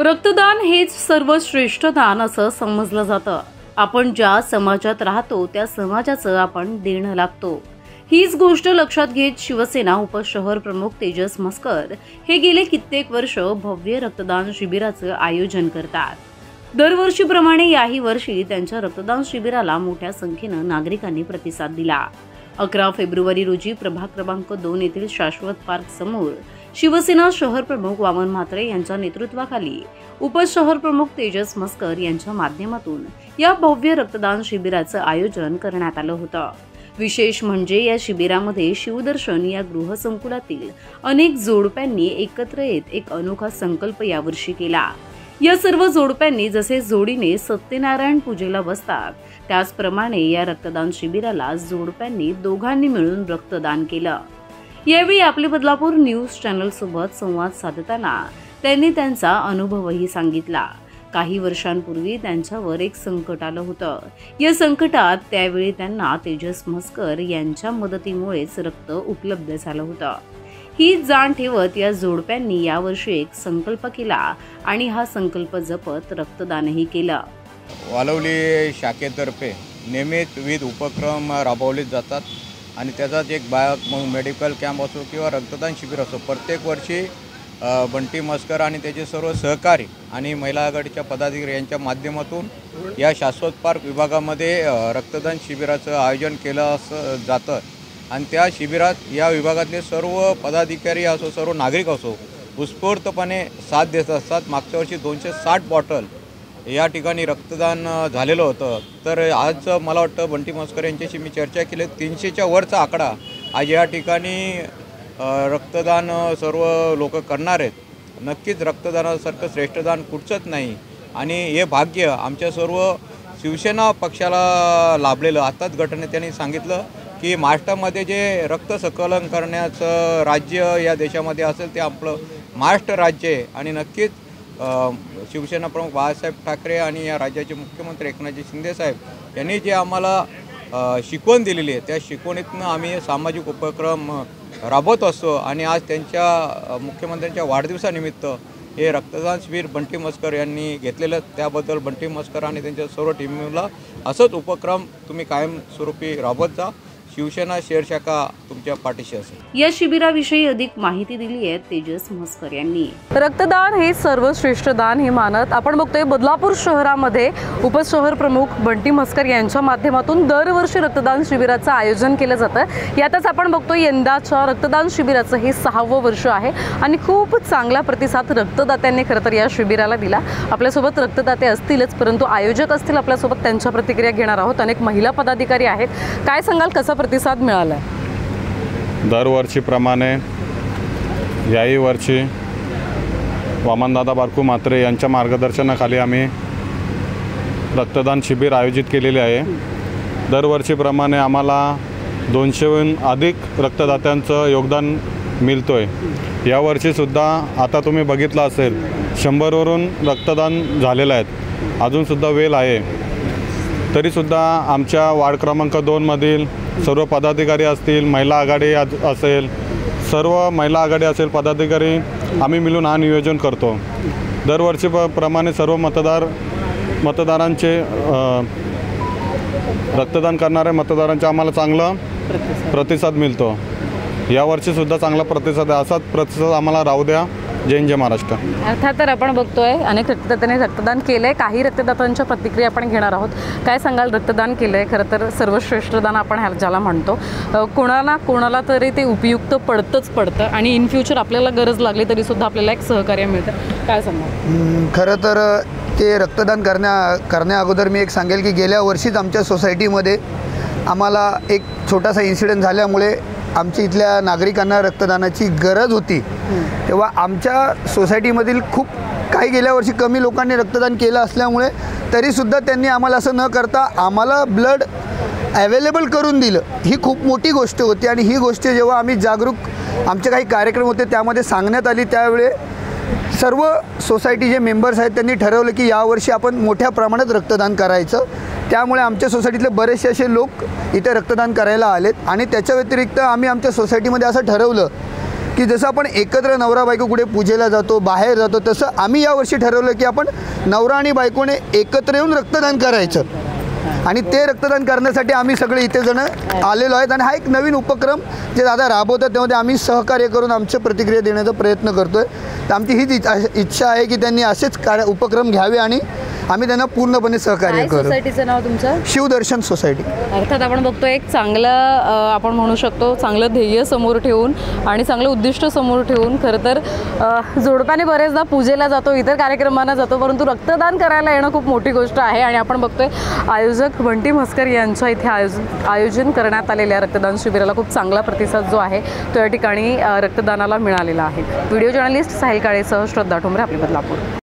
रक्तदान हेच सर्वश्रेष्ठ दान असं समजलं जातं। आपण ज्या समाजात राहतो त्या समाजाचं आपण देणं लागतो। हीच गोष्ट लक्षात घेत शिवसेना उपशहर प्रमुख तेजस म्हस्कर हे गेले कित्येक वर्ष भव्य रक्तदान शिबिराचं आयोजन करतात। दरवर्षीप्रमाणे याही वर्षी त्यांच्या रक्तदान शिबिराला मोठ्या संख्येनं नागरिकांनी प्रतिसाद दिला। 11 फेब्रुवारी रोजी प्रभाग क्रमांक 2 येथील शाश्वत पार्क समोर शिवसेना शहर प्रमुख वामन म्हात्रे यांच्या नेतृत्वाखाली उपशहर प्रमुख तेजस म्हस्कर यांच्या माध्यमातून या भव्य रक्तदान शिबिराचं आयोजन करण्यात आलं होतं। विशेष म्हणजे या शिबिरामध्ये शिवदर्शन या गृहसंकुलातील अनेक जोडप्यांनी एकत्र येत एक अनोखा संकल्प यावर्षी केला। या सर्व जोडप्यांनी जसे जोडीने सत्यनारायण पूजेला बसतात त्याचप्रमाणे या रक्तदान शिबिराला जोडप्यांनी दोघांनी मिळून रक्तदान केलं। यावेळी आपले बदलापूर न्यूज चॅनल सोबत संवाद साधताना त्यांनी त्यांचा अनुभवही सांगितला। काही वर्षांपूर्वी त्यांच्यावर एक संकट आलं होतं। या संकटात त्यावेळी त्यांना तेजस म्हस्कर यांच्या मदतीमुळेच रक्त उपलब्ध झालं होतं। ही जाण ठेवत या जोडप्यांनी यावर्षी एक संकल्प केला आणि हा संकल्प जपत रक्तदानही केलं। वालवली शाखेतर्फे नियमित विविध उपक्रम राबवले जातात आणि त्याचाच एक मग मेडिकल कॅम्प असो किंवा रक्तदान शिबिर असो, प्रत्येक वर्षी बंटी म्हस्कर आणि त्याचे सर्व सहकारी आणि महिला आघाडीच्या पदाधिकारी यांच्या माध्यमातून या शाश्वत पार्क विभागामध्ये रक्तदान शिबिराचं आयोजन केलं जातं आणि त्या शिबिरात या विभागातले सर्व पदाधिकारी असो, सर्व नागरिक असो, उत्स्फूर्तपणे साथ देत असतात। मागच्या वर्षी 260 बॉटल या ठिकाणी रक्तदान झालेलं होतं। तर आज मला वाटतं बंटी म्हस्कर यांच्याशी मी चर्चा केली, 300च्या वरचा आकडा आज या ठिकाणी रक्तदान सर्व लोक करणार आहेत। नक्कीच रक्तदानासारखं श्रेष्ठदान कुठचंच नाही आणि हे भाग्य आमच्या सर्व शिवसेना पक्षाला लाभलेलं। आताच गटनेत्यांनी सांगितलं की महाराष्ट्रामध्ये जे रक्त संकलन करण्याचं राज्य या देशामध्ये असेल ते आपलं महाराष्ट्र राज्य आहे आणि नक्कीच शिवसेना प्रमुख बाळासाहेब ठाकरे आणि या राज्याचे मुख्यमंत्री एकनाथजी शिंदे साहेब यांनी जे आम्हाला शिकवण दिलेली आहे त्या शिकवणीतनं आम्ही सामाजिक उपक्रम राबवत असतो आणि आज त्यांच्या मुख्यमंत्र्यांच्या वाढदिवसानिमित्त हे रक्तदान शिबिर बंटी म्हस्कर यांनी घेतलेलं, त्याबद्दल बंटी म्हस्कर आणि त्यांच्या सर्व टीमला असंच उपक्रम तुम्ही कायमस्वरूपी राबवत जा। शिवसेना शहर शाखा तुमच्या पाठीशी असेल। या शिबिराविषयी अधिक माहिती दिली आहे तेजस म्हस्कर यांनी। रक्तदान हे सर्वश्रेष्ठ दान हे मानत आपण बघतोय बदलापूर शहरामध्ये उपशहर प्रमुख बंटी म्हस्कर यांच्या माध्यमातून दरवर्षी रक्तदान शिबिराचं आयोजन केलं जातं। यातच आपण बघतोय यंदाच्या रक्तदान शिबिराचं हे 6वं वर्ष आहे आणि खूप चांगला प्रतिसाद रक्तदात्यांनी खरं तर या शिबिराला दिला। आपल्यासोबत रक्तदाते असतीलच परंतु आयोजक असतील आपल्यासोबत, त्यांच्या प्रतिक्रिया घेणार आहोत। अनेक महिला पदाधिकारी आहेत, काय सांगाल कसा प्रतिसाद मिळाला? दरवर्षीप्रमाणे याही वर्षी वामनदादा बारकू म्हात्रे यांच्या मार्गदर्शनाखाली आम्ही रक्तदान शिबिर आयोजित केलेले आहे। दरवर्षीप्रमाणे आम्हाला 200हून अधिक रक्तदात्यांचं योगदान मिळतोय। यावर्षीसुद्धा आता तुम्ही बघितलं असेल 100वरून रक्तदान झालेलं आहे, अजूनसुद्धा वेळ आहे। तरीसुद्धा आमच्या वार्ड क्रमांक 2मधील सर्व पदाधिकारी असतील, महिला आघाडी असेल, सर्व महिला आघाडी असेल पदाधिकारी आम्ही मिळून हा नियोजन करतो। दरवर्षीप्रमाणे सर्व मतदारांचे रक्तदान करणाऱ्या मतदारांचे आम्हाला चांगला प्रतिसाद मिळतो। यावर्षीसुद्धा चांगला प्रतिसाद आहे, असाच प्रतिसाद आम्हाला राहू द्या। जय हिंद, जय महाराष्ट्र। अर्थात तर आपण बघतोय अनेक रक्तदात्यांनी रक्तदान केलंय, काही रक्तदात्यांच्या प्रतिक्रिया आपण घेणार आहोत। काय सांगाल? रक्तदान केलंय खरं तर सर्वश्रेष्ठ दान आपण ज्याला म्हणतो, कोणाला तरी ते उपयुक्त पडतं आणि इन फ्युचर आपल्याला गरज लागली तरी सुद्धा आपल्याला एक सहकार्य मिळतं। काय सांगाल? खरं तर ते रक्तदान करण्या अगोदर मी एक सांगेल की गेल्या वर्षीच आमच्या सोसायटीमध्ये आम्हाला एक छोटासा इन्सिडेंट झाल्यामुळे आमच्या इथल्या नागरिकांना रक्तदानाची गरज होती। तेव्हा आमच्या सोसायटीमधील खूप काही गेल्या वर्षी कमी लोकांनी रक्तदान केलं असल्यामुळे तरीसुद्धा त्यांनी आम्हाला असं न करता आम्हाला ब्लड अवेलेबल करून दिलं। ही खूप मोठी गोष्ट होती आणि ही गोष्ट जेव्हा आम्ही जागरूक आमचे काही कार्यक्रम होते त्यामध्ये सांगण्यात आली त्यावेळी सर्व सोसायटीचे मेंबर्स आहेत त्यांनी ठरवलं की यावर्षी आपण मोठ्या प्रमाणात रक्तदान करायचं। त्यामुळे आमच्या सोसायटीतले बरेचसे असे लोक इथे रक्तदान करायला आलेत आणि त्याच्या व्यतिरिक्त आम्ही आमच्या सोसायटीमध्ये असं ठरवलं की जसं आपण एकत्र नवरा बायको कुठे पूजेला जातो, बाहेर जातो, तसं आम्ही यावर्षी ठरवलं की आपण नवरा आणि बायकोने एकत्र येऊन रक्तदान करायचं आणि ते रक्तदान करण्यासाठी आम्ही सगळे इथे जण आलेलो आहेत. आणि हा एक नवीन उपक्रम जे दादा राबवतात त्यामध्ये आम्ही सहकार्य करून आमची प्रतिक्रिया देण्याचा प्रयत्न करतो आहे. तर आमची हीच इच्छा आहे की त्यांनी असेच उपक्रम घ्यावे आणि आम्ही त्यांना पूर्णपणे सहकार्य करू. सोसायटीचं नाव तुमचं? शिवदर्शन सोसायटी. अर्थात आपण बघतो एक चांगलं आपण म्हणू शकतो चांगलं ध्येय समोर ठेवून आणि चांगलं उद्दिष्ट समोर ठेवून खरं तर जोडप्याने बरेचदा पूजेला जातो, इतर कार्यक्रमांना जातो, परंतु रक्तदान करायला येणं खूप मोठी गोष्ट आहे. आणि आपण बघतोय आयोजक बंटी म्हस्कर यांच्या इथे आयोजन करण्यात आलेल्या रक्तदान शिबिराला खूप चांगला प्रतिसाद जो आहे तो या ठिकाणी रक्तदानाला मिळालेला आहे. व्हिडिओ जर्नलिस्ट साहिल काळेसह श्रद्धा ठोंबरे, आपली बदलापूर.